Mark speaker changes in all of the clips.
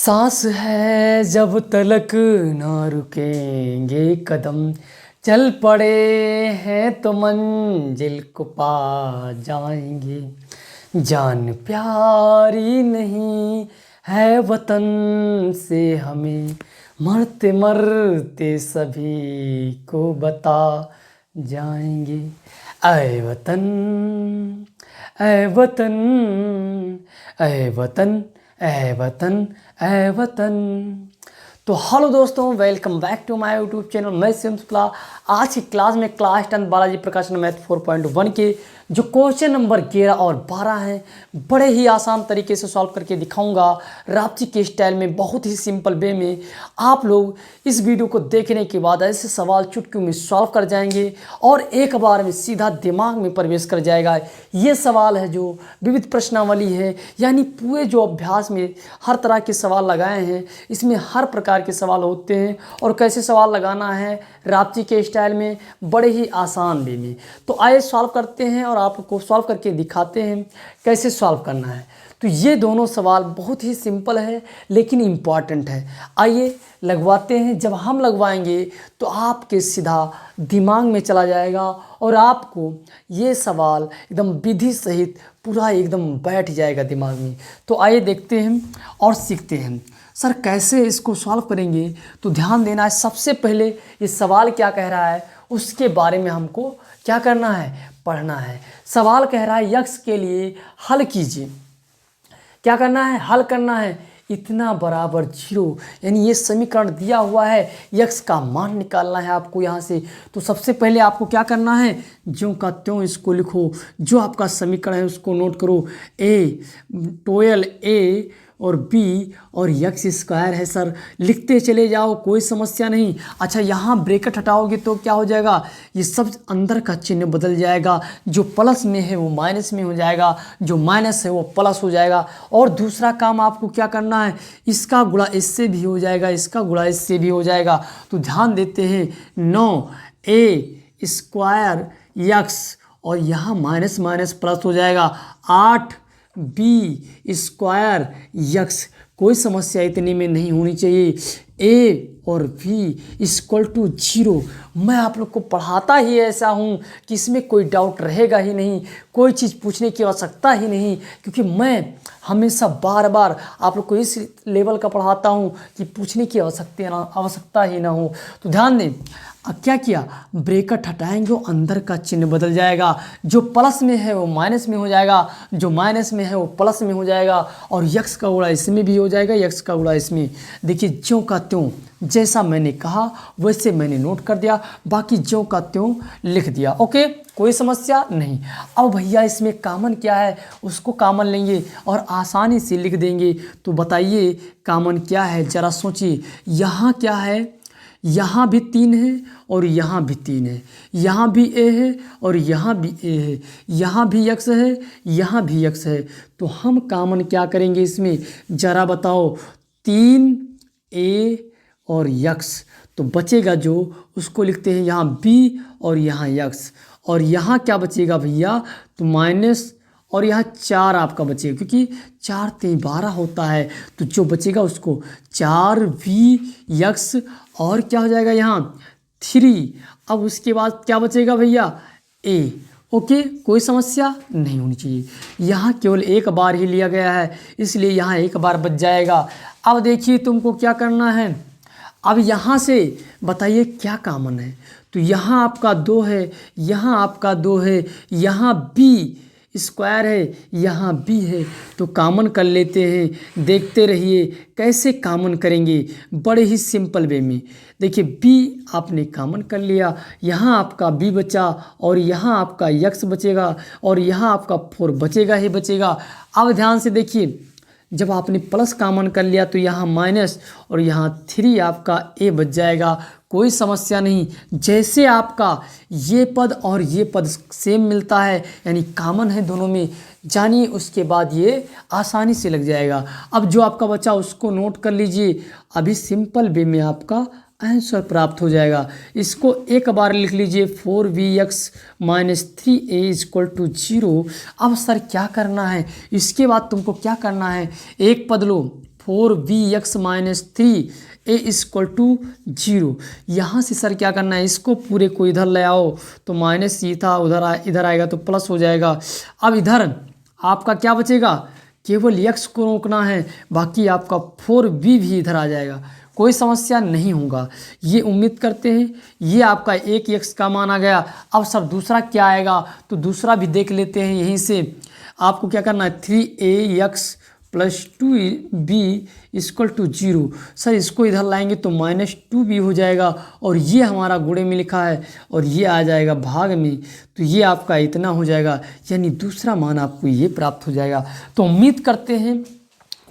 Speaker 1: सांस है जब तलक ना रुकेंगे कदम, चल पड़े हैं तो मंजिल को पा जाएंगे। जान प्यारी नहीं है वतन से हमें, मरते मरते सभी को बता जाएंगे। ऐ वतन ऐ वतन ऐ वतन ऐ वतन ऐ वतन। तो हेलो दोस्तों, welcome back to my YouTube channel. मैं सिम्सला। आज की क्लास में क्लास 10 बालाजी प्रकाशन मैथ 4.1 के जो क्वेश्चन नंबर 11 और 12 हैं, बड़े ही आसान तरीके से सॉल्व करके दिखाऊंगा रापची के स्टाइल में, बहुत ही सिंपल वे में। आप लोग इस वीडियो को देखने के बाद ऐसे सवाल चुटकियों में सॉल्व कर जाएंगे और एक बार में सीधा दिमाग में प्रवेश कर जाएगा। ये सवाल है जो विविध प्रश्नावली है, यानी पूरे जो अभ्यास में हर तरह के सवाल लगाए हैं, इसमें हर प्रकार के सवाल होते हैं और कैसे सवाल लगाना है रापची के स्टाइल में, बड़े ही आसान वे में। तो आइए सॉल्व करते हैं और आपको सॉल्व करके दिखाते हैं कैसे सॉल्व करना है। तो ये दोनों सवाल बहुत ही सिंपल है लेकिन इम्पॉर्टेंट है। आइए लगवाते हैं। जब हम लगवाएंगे तो आपके सीधा दिमाग में चला जाएगा और आपको ये सवाल एकदम विधि सहित पूरा एकदम बैठ जाएगा दिमाग में। तो आइए देखते हैं और सीखते हैं। सर कैसे इसको सॉल्व करेंगे, तो ध्यान देना है। सबसे पहले ये सवाल क्या कह रहा है उसके बारे में हमको क्या करना है, पढ़ना है। सवाल कह रहा है यक्स के लिए हल कीजिए। क्या करना है, हल करना है। इतना बराबर 0, यानी ये समीकरण दिया हुआ है, यक्स का मान निकालना है आपको यहाँ से। तो सबसे पहले आपको क्या करना है, ज्यों का त्यों इसको लिखो। जो आपका समीकरण है उसको नोट करो। ए 12a और b और यक्स स्क्वायर है सर, लिखते चले जाओ, कोई समस्या नहीं। अच्छा, यहाँ ब्रैकेट हटाओगे तो क्या हो जाएगा, ये सब अंदर का चिन्ह बदल जाएगा। जो प्लस में है वो माइनस में हो जाएगा, जो माइनस है वो प्लस हो जाएगा। और दूसरा काम आपको क्या करना है, इसका गुणा इससे भी हो जाएगा, इसका गुणा इससे भी हो जाएगा। तो ध्यान देते हैं, 9a स्क्वायर यक्स और यहाँ माइनस माइनस प्लस हो जाएगा, 8b स्क्वायर यक्स। कोई समस्या इतने में नहीं होनी चाहिए। a और v इक्वल टू 0। मैं आप लोग को पढ़ाता ही ऐसा हूँ कि इसमें कोई डाउट रहेगा ही नहीं, कोई चीज़ पूछने की आवश्यकता ही नहीं, क्योंकि मैं हमेशा बार बार आप लोग को इस लेवल का पढ़ाता हूँ कि पूछने की आवश्यकता ही ना हो। तो ध्यान दें, अब क्या किया, ब्रैकेट हटाएंगे, वो अंदर का चिन्ह बदल जाएगा। जो प्लस में है वो माइनस में हो जाएगा, जो माइनस में है वो प्लस में हो जाएगा, और यक्स का गुणा इसमें भी हो जाएगा, यक्स का गुणा इसमें। देखिए, ज्यों का त्यों, जैसा मैंने कहा वैसे मैंने नोट कर दिया, बाकी ज्यों का त्यों लिख दिया। ओके, कोई समस्या नहीं। अब भैया इसमें कॉमन क्या है उसको कॉमन लेंगे और आसानी से लिख देंगे। तो बताइए कॉमन क्या है, ज़रा सोचिए। यहाँ क्या है, यहाँ भी 3 है और यहाँ भी 3 है, यहाँ भी a है और यहाँ भी a है, यहाँ भी x है, यहाँ भी x है। तो हम कॉमन क्या करेंगे इसमें, ज़रा बताओ। 3a और x, तो बचेगा जो उसको लिखते हैं यहाँ b और यहाँ x, और यहाँ क्या बचेगा भैया, तो माइनस, और यहाँ 4 आपका बचेगा, क्योंकि 4 3 12 होता है। तो जो बचेगा उसको 4vx और क्या हो जाएगा यहाँ 3। अब उसके बाद क्या बचेगा भैया, a। ओके, कोई समस्या नहीं होनी चाहिए। यहाँ केवल एक बार ही लिया गया है, इसलिए यहाँ एक बार बच जाएगा। अब देखिए तुमको क्या करना है, अब यहाँ से बताइए क्या कॉमन है। तो यहाँ आपका 2 है, यहाँ आपका 2 है, यहाँ b स्क्वायर है, यहाँ b है। तो कॉमन कर लेते हैं, देखते रहिए कैसे कॉमन करेंगे, बड़े ही सिंपल वे में। देखिए b आपने कॉमन कर लिया, यहाँ आपका b बचा और यहाँ आपका x बचेगा और यहाँ आपका 4 बचेगा ही बचेगा। अब ध्यान से देखिए, जब आपने प्लस कॉमन कर लिया तो यहाँ माइनस और यहाँ 3 आपका a बच जाएगा। कोई समस्या नहीं। जैसे आपका ये पद और ये पद सेम मिलता है, यानी कॉमन है दोनों में, जानिए उसके बाद ये आसानी से लग जाएगा। अब जो आपका बचा उसको नोट कर लीजिए, अभी सिंपल वे में आपका आंसर प्राप्त हो जाएगा। इसको एक बार लिख लीजिए, 4vx minus 3a equal to 0। अब सर क्या करना है, इसके बाद तुमको क्या करना है, एक पद लो 4v(x-3) a इक्वल टू 0। यहाँ से सर क्या करना है, इसको पूरे को इधर ले आओ तो माइनस ये था, इधर आएगा तो प्लस हो जाएगा। अब इधर आपका क्या बचेगा, केवल x को रोकना है, बाकी आपका 4v भी इधर आ जाएगा, कोई समस्या नहीं होगा। ये उम्मीद करते हैं। ये आपका एक x का मान आ गया। अब सर दूसरा क्या आएगा, तो दूसरा भी देख लेते हैं। यहीं से आपको क्या करना है, 3ax + 2b equal to 0। Sir इसको इधर लाएंगे तो -2b हो जाएगा, और ये हमारा गुणे में लिखा है और ये आ जाएगा भाग में, तो ये आपका इतना हो जाएगा, यानी दूसरा मान आपको ये प्राप्त हो जाएगा। तो उम्मीद करते हैं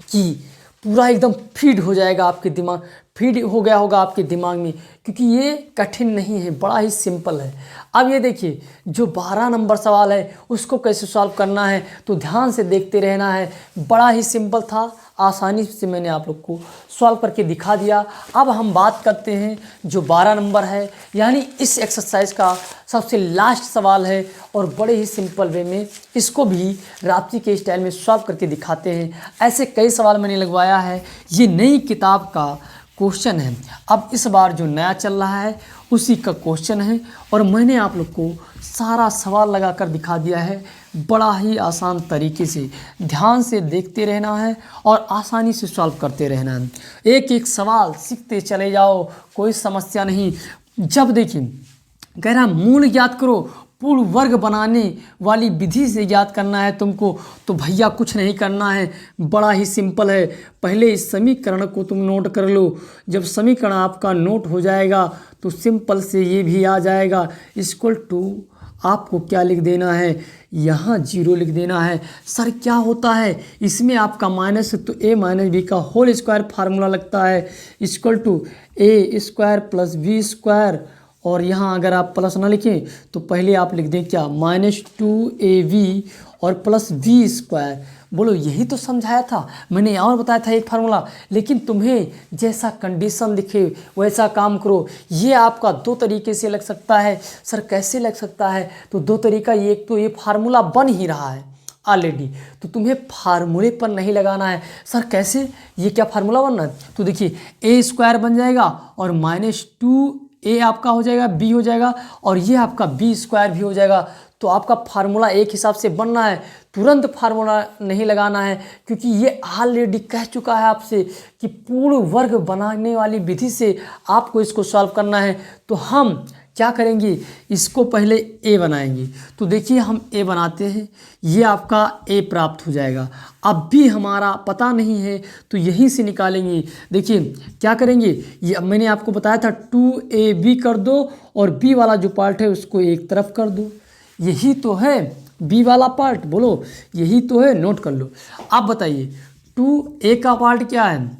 Speaker 1: कि पूरा एकदम फीड हो जाएगा आपके दिमाग, फीड हो गया होगा आपके दिमाग में, क्योंकि ये कठिन नहीं है, बड़ा ही सिंपल है। अब ये देखिए जो 12 नंबर सवाल है उसको कैसे सॉल्व करना है, तो ध्यान से देखते रहना है। बड़ा ही सिंपल था, आसानी से मैंने आप लोग को सॉल्व करके दिखा दिया। अब हम बात करते हैं जो 12 नंबर है, यानी इस एक्सरसाइज का सबसे लास्ट सवाल है, और बड़े ही सिंपल वे में इसको भी राप्ती के स्टाइल में सॉल्व करके दिखाते हैं। ऐसे कई सवाल मैंने लगवाया है, ये नई किताब का क्वेश्चन है। अब इस बार जो नया चल रहा है उसी का क्वेश्चन है, और मैंने आप लोग को सारा सवाल लगा कर दिखा दिया है, बड़ा ही आसान तरीके से। ध्यान से देखते रहना है और आसानी से सॉल्व करते रहना है। एक एक सवाल सीखते चले जाओ, कोई समस्या नहीं। जब देखिए कह रहा मूल ज्ञात करो, पूर्ण वर्ग बनाने वाली विधि से ज्ञात करना है तुमको, तो भैया कुछ नहीं करना है, बड़ा ही सिंपल है। पहले इस समीकरण को तुम नोट कर लो। जब समीकरण आपका नोट हो जाएगा तो सिंपल से ये भी आ जाएगा, इक्वल टू आपको क्या लिख देना है, यहाँ 0 लिख देना है। सर क्या होता है इसमें आपका माइनस, तो a - b का होल स्क्वायर फार्मूला लगता है, इक्वल टू a² + b²। और यहाँ अगर आप प्लस ना लिखें तो पहले आप लिख दें क्या, -2ab और प्लस b²। बोलो यही तो समझाया था मैंने और बताया था एक फार्मूला, लेकिन तुम्हें जैसा कंडीशन दिखे वैसा काम करो। ये आपका दो तरीके से लग सकता है। सर कैसे लग सकता है, तो दो तरीका, एक तो ये फार्मूला बन ही रहा है ऑलरेडी, तो तुम्हें फार्मूले पर नहीं लगाना है। सर कैसे, ये क्या फार्मूला बनना है, तो देखिए a² बन जाएगा और -2a आपका हो जाएगा, b हो जाएगा, और ये आपका b² भी हो जाएगा। तो आपका फार्मूला एक हिसाब से बनना है, तुरंत फार्मूला नहीं लगाना है, क्योंकि ये ऑलरेडी कह चुका है आपसे कि पूर्ण वर्ग बनाने वाली विधि से आपको इसको सॉल्व करना है। तो हम क्या करेंगे, इसको पहले a बनाएंगे। तो देखिए हम a बनाते हैं, ये आपका a प्राप्त हो जाएगा। अब भी हमारा पता नहीं है तो यहीं से निकालेंगे। देखिए क्या करेंगे, ये मैंने आपको बताया था 2ab कर दो और b वाला जो पार्ट है उसको एक तरफ कर दो। यही तो है b वाला पार्ट, बोलो यही तो है, नोट कर लो। आप बताइए 2a का पार्ट क्या है,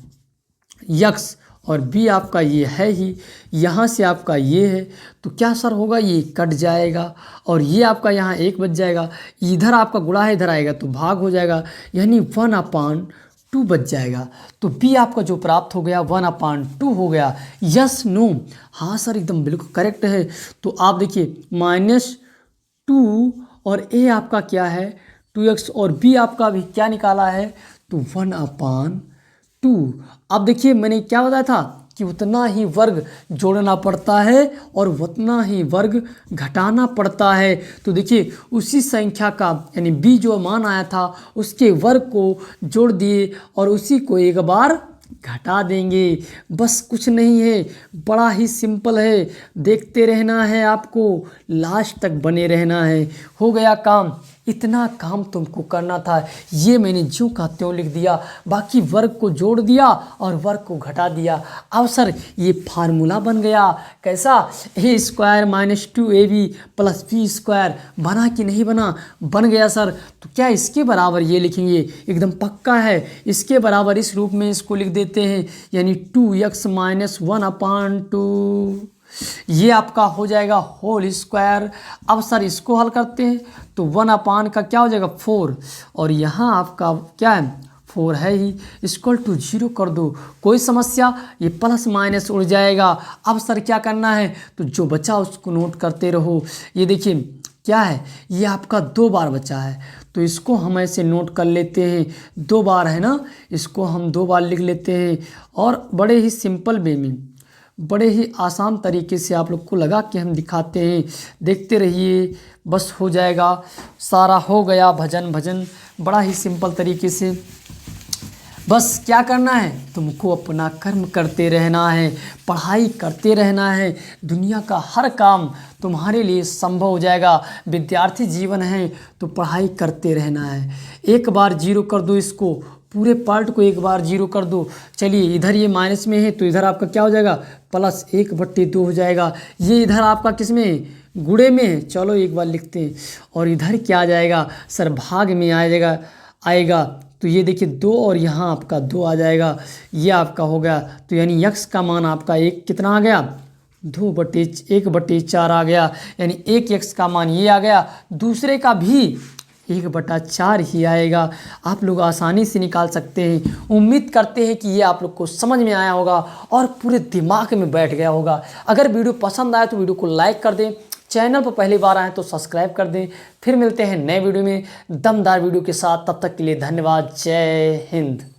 Speaker 1: x, और b आपका ये है ही, यहाँ से आपका ये है, तो क्या सर होगा, ये कट जाएगा और ये आपका यहाँ 1 बच जाएगा। इधर आपका गुणा है, इधर आएगा तो भाग हो जाएगा, यानी 1/2 बच जाएगा। तो b आपका जो प्राप्त हो गया 1/2 हो गया। यस नो, हाँ सर एकदम बिल्कुल करेक्ट है। तो आप देखिए -2 और a आपका क्या है 2x, और b आपका भी क्या निकाला है, तो 1/2। अब देखिए मैंने क्या बताया था कि उतना ही वर्ग जोड़ना पड़ता है और उतना ही वर्ग घटाना पड़ता है। तो देखिए उसी संख्या का यानी b जो मान आया था उसके वर्ग को जोड़ दिए और उसी को एक बार घटा देंगे, बस कुछ नहीं है, बड़ा ही सिंपल है। देखते रहना है आपको, लास्ट तक बने रहना है, हो गया काम। इतना काम तुमको करना था, ये मैंने जो का त्यों लिख दिया, बाकी वर्ग को जोड़ दिया और वर्ग को घटा दिया। अब सर ये फार्मूला बन गया, कैसा, a² - 2ab + b² बना कि नहीं बना, बन गया सर। तो क्या इसके बराबर ये लिखेंगे, एकदम पक्का है, इसके बराबर इस रूप में इसको लिख देते हैं, यानी 2x - 1/2, ये आपका हो जाएगा होल स्क्वायर। अब सर इसको हल करते हैं तो 1/, का क्या हो जाएगा 4, और यहाँ आपका क्या है 4 है ही, इक्वल टू 0 कर दो, कोई समस्या, ये प्लस माइनस उड़ जाएगा। अब सर क्या करना है, तो जो बचा उसको नोट करते रहो। ये देखिए क्या है, ये आपका 2 बार बचा है, तो इसको हम ऐसे नोट कर लेते हैं, 2 बार है ना, इसको हम 2 बार लिख लेते हैं। और बड़े ही सिंपल वे में, बड़े ही आसान तरीके से आप लोग को लगा कि हम दिखाते हैं, देखते रहिए, बस हो जाएगा, सारा हो गया भजन भजन, बड़ा ही सिंपल तरीके से। बस क्या करना है, तुमको अपना कर्म करते रहना है, पढ़ाई करते रहना है, दुनिया का हर काम तुम्हारे लिए संभव हो जाएगा। विद्यार्थी जीवन है तो पढ़ाई करते रहना है। एक बार जीरो कर दो, इसको पूरे पार्ट को एक बार जीरो कर दो। चलिए इधर ये माइनस में है तो इधर आपका क्या हो जाएगा, +1/2 हो जाएगा। ये इधर आपका किस में है, गुणे में है। चलो एक बार लिखते हैं। और इधर क्या आ जाएगा सर, भाग में आएगा। तो ये देखिए 2 और यहाँ आपका 2 आ जाएगा, ये आपका हो गया। तो यानी x का मान आपका 1 कितना आ गया, 1/4 आ गया। यानी 1x का मान ये आ गया, दूसरे का भी 1/4 ही आएगा। आप लोग आसानी से निकाल सकते हैं। उम्मीद करते हैं कि ये आप लोग को समझ में आया होगा और पूरे दिमाग में बैठ गया होगा। अगर वीडियो पसंद आए तो वीडियो को लाइक कर दें, चैनल पर पहली बार आए तो सब्सक्राइब कर दें। फिर मिलते हैं नए वीडियो में दमदार वीडियो के साथ, तब तक के लिए धन्यवाद। जय हिंद।